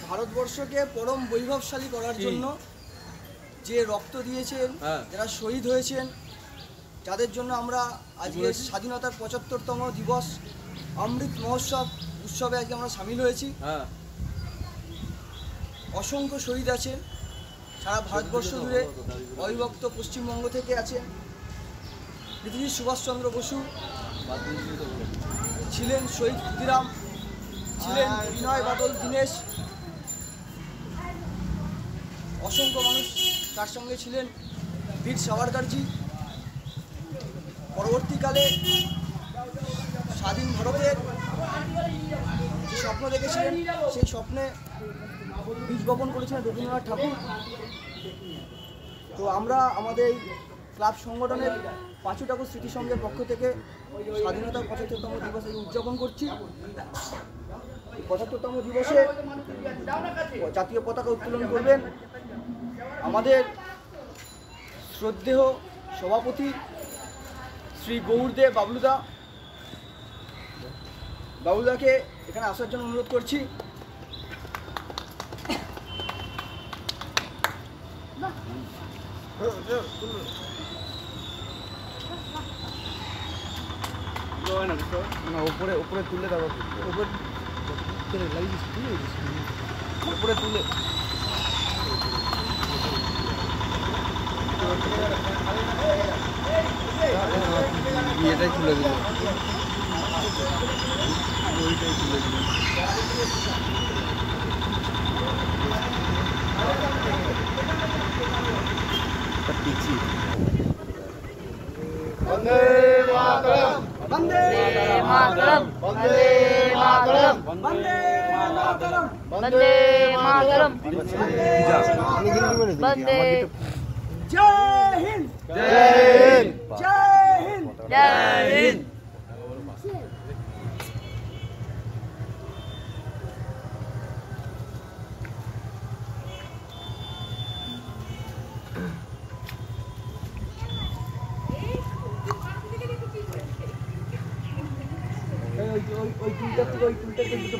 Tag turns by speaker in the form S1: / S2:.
S1: ভারতবর্ষকে পরম বৈভবশালী করার জন্য যে রক্ত দিয়েছেন, যারা শহীদ হয়েছেন, যাদের জন্য আমরা আজকে স্বাধীনতার ৭৫তম দিবস অমৃত মহোৎসব উৎসবে আজকে আমরা সামিল হয়েছি। অসংখ্য শহীদ আছেন সারা ভারতবর্ষ জুড়ে, অবিভক্ত পশ্চিমবঙ্গ থেকে আছেন। নেতাজি সুভাষচন্দ্র বসু ছিলেন, শহীদ ক্ষুদিরাম ছিলেন, বিনয় বাদল দীনেশ, অসংখ্য মানুষ তার সঙ্গে ছিলেন। বীর সাভারকরজি পরবর্তীকালে স্বাধীন ভারতের যে স্বপ্ন দেখেছিলেন, সেই স্বপ্নে বীজ বপন করেছিলেন রবীন্দ্রনাথ ঠাকুর। তো আমরা আমাদের এই ক্লাব সংগঠনের পাঁচু ঠাকুর স্মৃতি সংঘের পক্ষ থেকে স্বাধীনতার ৭৫তম দিবস উদযাপন করছি। ৭৫তম দিবসে জাতীয় পতাকা উত্তোলন করবেন আমাদের শ্রদ্ধেয় সভাপতি শ্রী গৌরদেব বাবলুদাকে এখানে আসার জন্য অনুরোধ করছি। উপরে তুলে দেবো, উপরে তুলে এটাই তুলে দিল, ওইটাই তুলে দিল। পিছি বন্দে মাতরম, বন্দে মাতরম, বন্দে মাতরম, বন্দে মাতরম, বন্দে মাতরম, বন্দে জয় হিন্দ, জয় হিন্দ, জয় হিন্দ, জয় হিন্দ। ওই টুলটার থেকে দুটো